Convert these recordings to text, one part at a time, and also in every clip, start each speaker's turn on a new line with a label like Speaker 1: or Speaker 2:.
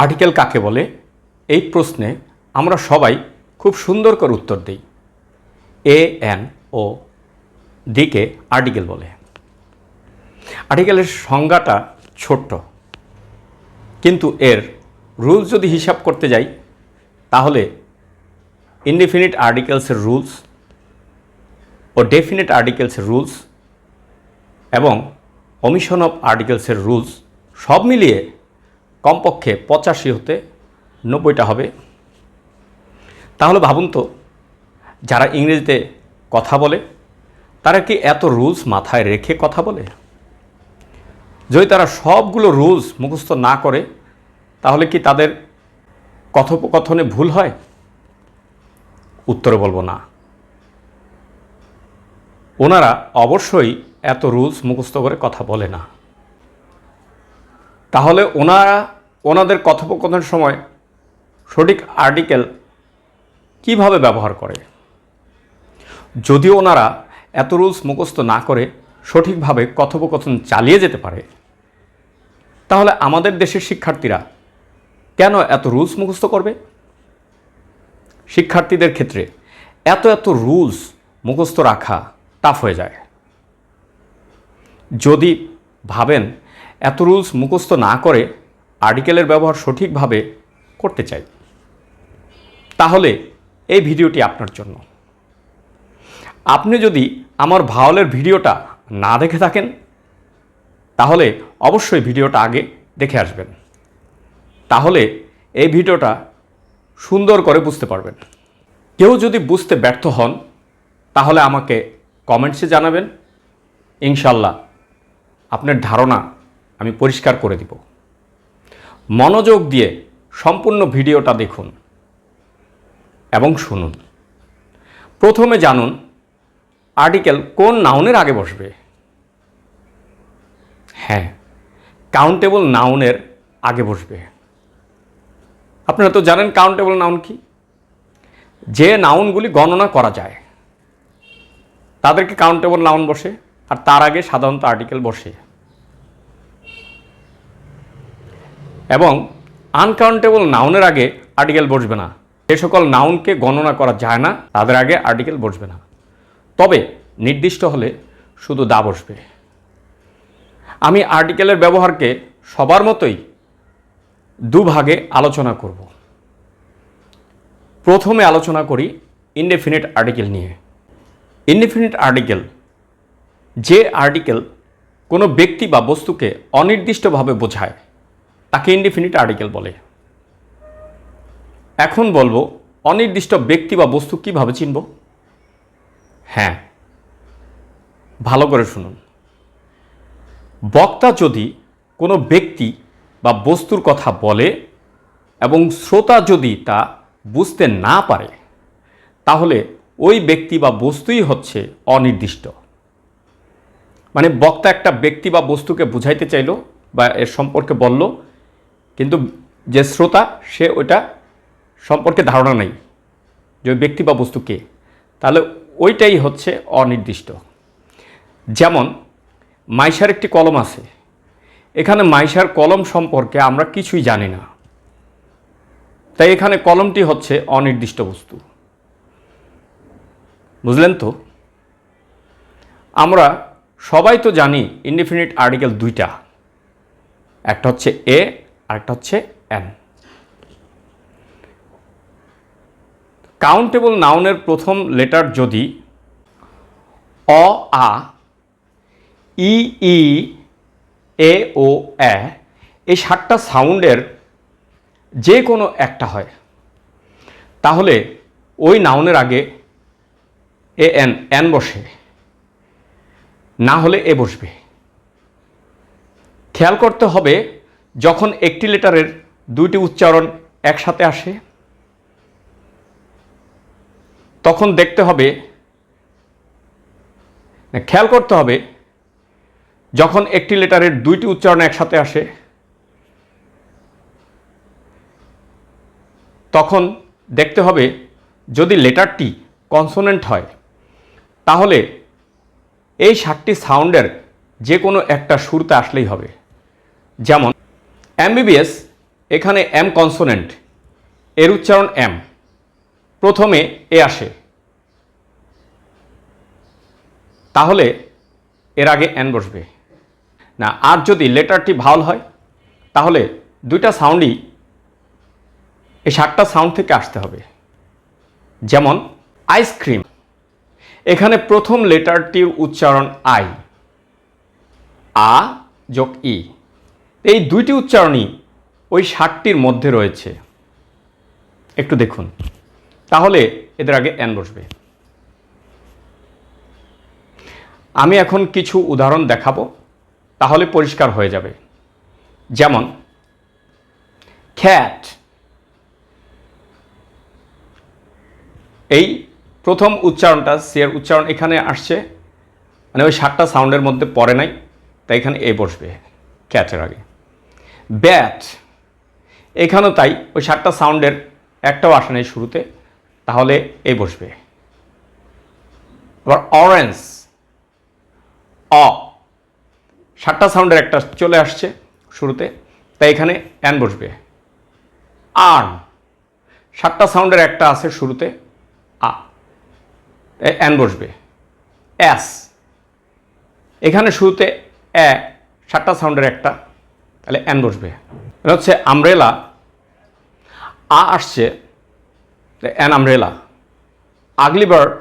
Speaker 1: Article কাকে বলে এই প্রশ্নে আমরা সবাই খুব সুন্দর করে উত্তর দিই। এ এন ও দিকে আর্টিকেল বলে। আর্টিকেলের সংজ্ঞাটা ছোট্ট, কিন্তু এর রুলস যদি হিসাব করতে যাই তাহলে ইনডিফিনিট আর্টিকেলসের রুলস ও ডেফিনিট আর্টিকেলসের রুলস এবং ওমিশন অফ আর্টিকেলসের রুলস সব মিলিয়ে কমপক্ষে 85 হতে 90টা হবে। তাহলে ভাবুন তো, যারা ইংরেজিতে কথা বলে তারা কি এত রুলস মাথায় রেখে কথা বলে? যদি তারা সবগুলো রুলস মুখস্থ না করে তাহলে কি তাদের কথোপকথনে ভুল হয়? উত্তরে বলবো না। ওনারা অবশ্যই এত রুলস মুখস্থ করে কথা বলে না। তাহলে ওনাদের কথোপকথনের সময় সঠিক আর্টিকেল কিভাবে ব্যবহার করে? যদিও ওনারা এত রুলস মুখস্থ না করে সঠিকভাবে কথোপকথন চালিয়ে যেতে পারে, তাহলে আমাদের দেশের শিক্ষার্থীরা কেন এত রুলস মুখস্থ করবে? শিক্ষার্থীদের ক্ষেত্রে এত রুলস মুখস্থ রাখা টাফ হয়ে যায়। যদি ভাবেন এত রুলস মুখস্থ না করে আর্টিকেলের ব্যবহার সঠিকভাবে করতে চাই, তাহলে এই ভিডিওটি আপনার জন্য। আপনি যদি আমার ভাওয়ালের ভিডিওটা না দেখে থাকেন তাহলে অবশ্যই ভিডিওটা আগে দেখে আসবেন, তাহলে এই ভিডিওটা সুন্দর করে বুঝতে পারবেন। কেউ যদি বুঝতে ব্যর্থ হন তাহলে আমাকে কমেন্টসে জানাবেন, ইনশাল্লাহ আপনার ধারণা আমি পরিষ্কার করে দিব। মনোযোগ দিয়ে সম্পূর্ণ ভিডিওটা দেখুন এবং শুনুন। প্রথমে জানুন আর্টিকেল কোন নাউনের আগে বসবে। হ্যাঁ, কাউন্টেবল নাউনের আগে বসবে। আপনারা তো জানেন কাউন্টেবল নাউন কি? যে নাউনগুলি গণনা করা যায় তাদেরকে কাউন্টেবল নাউন বসে, আর তার আগে সাধারণত আর্টিকেল বসে। এবং আনকাউন্টেবল নাউনের আগে আর্টিকেল বসবে না। যে সকল নাউনকে গণনা করা যায় না তাদের আগে আর্টিকেল বসবে না, তবে নির্দিষ্ট হলে শুধু দা বসবে। আমি আর্টিকেলের ব্যবহারকে সবার মতোই দুভাগে আলোচনা করব। প্রথমে আলোচনা করি ইনডেফিনিট আর্টিকেল নিয়ে। ইনডেফিনিট আর্টিকেল যে আর্টিকেল কোনো ব্যক্তি বা বস্তুকে অনির্দিষ্টভাবে বোঝায় তাকে ইনডেফিনিট আর্টিকেল বলে। এখন বলবো অনির্দিষ্ট ব্যক্তি বা বস্তু কিভাবে চিনব। হ্যাঁ, ভালো করে শুনুন। বক্তা যদি কোনো ব্যক্তি বা বস্তুর কথা বলে এবং শ্রোতা যদি তা বুঝতে না পারে তাহলে ওই ব্যক্তি বা বস্তুই হচ্ছে অনির্দিষ্ট। মানে বক্তা একটা ব্যক্তি বা বস্তুকে বুঝাইতে চাইল বা এর সম্পর্কে বলল, কিন্তু যে শ্রোতা সে ওইটা সম্পর্কে ধারণা নেই যে ওই ব্যক্তি বা বস্তু কে, তাহলে ওইটাই হচ্ছে অনির্দিষ্ট। যেমন মাইশার একটি কলম আছে, এখানে মাইশার কলম সম্পর্কে আমরা কিছুই জানি না, তাই এখানে কলমটি হচ্ছে অনির্দিষ্ট বস্তু। বুঝলেন তো? আমরা সবাই তো জানি ইনডেফিনিট আর্টিকেল দুইটা, একটা হচ্ছে এ আর একটা হচ্ছে এন। কাউন্টেবল নাউনের প্রথম লেটার যদি অ, আ, ই, ই, এ, ও, এ এই 7টা সাউন্ডের যে কোনো একটা হয় তাহলে ওই নাউনের আগে এন বসে, না হলে এ বসবে। খেয়াল করতে হবে যখন একটি লেটারের দুইটি উচ্চারণ একসাথে আসে তখন খেয়াল করতে হবে যখন একটি লেটারের দুইটি উচ্চারণ একসাথে আসে তখন দেখতে হবে যদি লেটারটি কনসোনেন্ট হয় তাহলে এই 7টি সাউন্ডের যে কোনো একটা শুরুতে আসলেই হবে। যেমন এমবিবিএস এখানে এম কনসোনেন্ট, এর উচ্চারণ এম, প্রথমে এ আসে, তাহলে এর আগে এন বসবে না। আর যদি লেটারটি ভাওয়াল হয় তাহলে দুইটা সাউন্ডই এই 7টা সাউন্ড থেকে আসতে হবে। যেমন আইসক্রিম, এখানে প্রথম লেটারটির উচ্চারণ আই, আ যোগ ই, এই দুইটি উচ্চারণই ওই 7টির মধ্যে রয়েছে। একটু দেখুন, তাহলে এদের আগে এন বসবে। আমি এখন কিছু উদাহরণ দেখাবো, তাহলে পরিষ্কার হয়ে যাবে। যেমন খ্যাট, এই প্রথম উচ্চারণটা সিয়ের উচ্চারণ এখানে আসছে, মানে ওই 7টা সাউন্ডের মধ্যে পড়ে নাই, তাই এখানে এ বসবে ক্যাটের আগে। ব্যাট, এখানেও তাই, ওই 7টা সাউন্ডের একটাও আসে নাই শুরুতে, তাহলে এ বসবে। আবার অরেঞ্জ, অ, 7টা সাউন্ডের একটা চলে আসছে শুরুতে, তাই এখানে এন বসবে। আর্ম, 7টা সাউন্ডের একটা আছে শুরুতে, আ, এন বসবে। এস, এখানে শুরুতে এ, 7টা সাউন্ডের একটা, তাহলে এন বসবে। এটা হচ্ছে আমব্রেলা, আ আসছে, an umbrella. Ugly bird,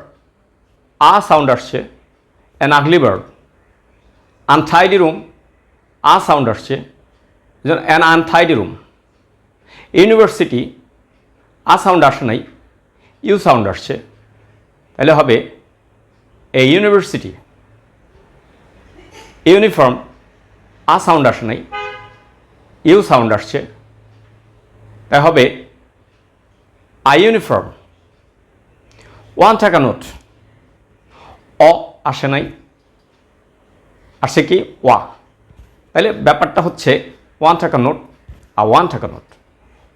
Speaker 1: a sound আসছে, an ugly bird. Untidy room, a sound আসছে, an untidy room. University, a sound আসে নাই, ইউ সাউন্ড আসছে, তাহলে হবে a university. Uniform, a sound আসে নাই, ইউ সাউন্ড আসছে, তাই হবে আই ইউনিফর্ম। ওয়ান টাকা নোট, অ আসে নাই, আসে কি ওয়া, তাহলে ব্যাপারটা হচ্ছে ওয়ান টাকা নোট আর ওয়ান টাকা নোট।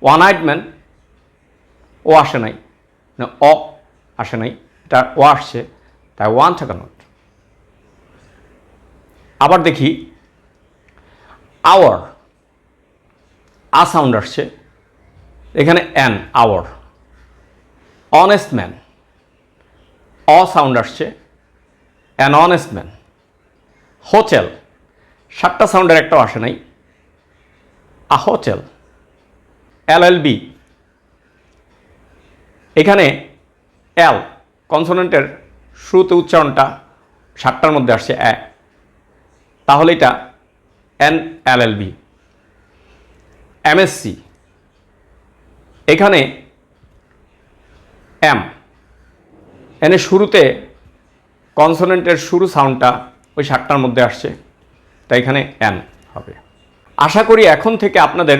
Speaker 1: ওয়ান আইড ম্যান, ও আসে নাই, অ আসে নাই, এটা ও আসছে, তাই ওয়ান টাকা নোট। আবার দেখি আওয়ার, আ সাউন্ড আসছে, এখানে এন, আওয়ার। অনেস্ট ম্যান, অ সাউন্ড আসছে, অ্যান অনেস্ট ম্যান। হোটেল, 7টা সাউন্ডের একটাও আসে নাই, আ হোটেল। এলএলবি, এখানে এল কনসোনেন্টের শুরুতে উচ্চারণটা 7টার মধ্যে আসছে এ, তাহলে এটা এন এলএলবি। এমএসসি, এখানে এম, এনে শুরুতে কনসোনেন্টের শুরু সাউন্ডটা ওই 7টার মধ্যে আসছে, তাই এখানে এন হবে। আশা করি এখন থেকে আপনাদের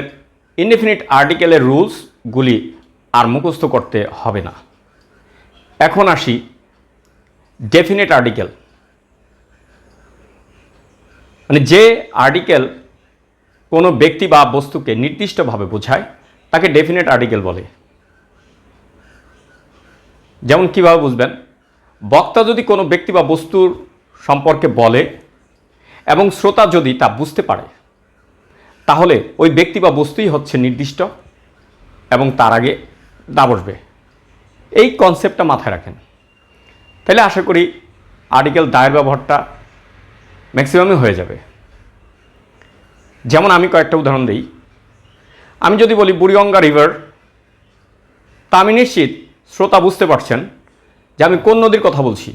Speaker 1: ইনডেফিনিট আর্টিকেলের রুলসগুলি আর মুখস্থ করতে হবে না। এখন আসি ডেফিনিট আর্টিকেল, মানে যে আর্টিকেল কোনো ব্যক্তি বা বস্তুকে নির্দিষ্টভাবে বোঝায় তাকে ডেফিনিট আর্টিকেল বলে। যেমন কীভাবে বুঝবেন, বক্তা যদি কোনো ব্যক্তি বা বস্তুর সম্পর্কে বলে এবং শ্রোতা যদি তা বুঝতে পারে, তাহলে ওই ব্যক্তি বা বস্তুই হচ্ছে নির্দিষ্ট এবং তার আগে দা বসবে। এই কনসেপ্টটা মাথায় রাখেন, তাহলে আশা করি আর্টিকেল দায়ের ব্যবহারটা ম্যাক্সিমামই হয়ে যাবে। যেমন আমি কয়েকটা উদাহরণ দিই। আমি যদি বলি বুড়িগঙ্গা রিভার, তা আমি নিশ্চিত শ্রোতা বুঝতে পারছেন যে আমি কোন নদীর কথা বলছি,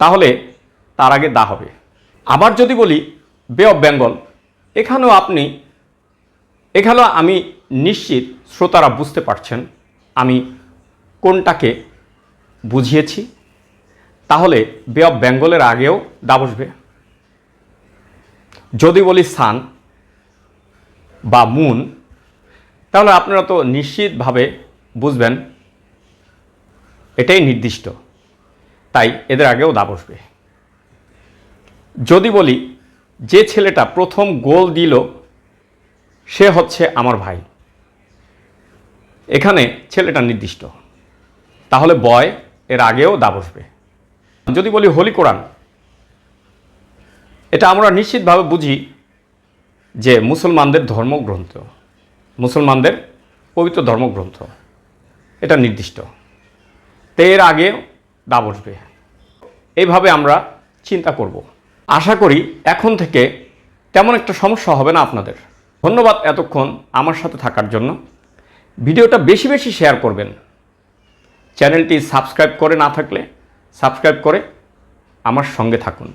Speaker 1: তাহলে তার আগে দা হবে। আবার যদি বলি বে অফ বেঙ্গল, এখানেও আমি নিশ্চিত শ্রোতারা বুঝতে পারছেন আমি কোনটাকে বুঝিয়েছি, তাহলে বে অফ বেঙ্গলের আগেও দা বসবে। যদি বলি সান বা মুন, তাহলে আপনারা তো নিশ্চিতভাবে বুঝবেন এটাই নির্দিষ্ট, তাই এদের আগেও দা বসবে। যদি বলি যে ছেলেটা প্রথম গোল দিল সে হচ্ছে আমার ভাই, এখানে ছেলেটা নির্দিষ্ট, তাহলে বয় এর আগেও দা বসবে। যদি বলি হোলি কোরআন, এটা আমরা নিশ্চিতভাবে বুঝি যে মুসলমানদের ধর্মগ্রন্থ, মুসলমানদের পবিত্র ধর্মগ্রন্থ, এটা নির্দিষ্ট। তো এর আগে দা বসবে, এইভাবে আমরা চিন্তা করব। আশা করি এখন থেকে তেমন একটা সমস্যা হবে না আপনাদের। ধন্যবাদ এতক্ষণ আমার সাথে থাকার জন্য। ভিডিওটা বেশি বেশি শেয়ার করবেন। চ্যানেলটি সাবস্ক্রাইব করে না থাকলে সাবস্ক্রাইব করে আমার সঙ্গে থাকুন।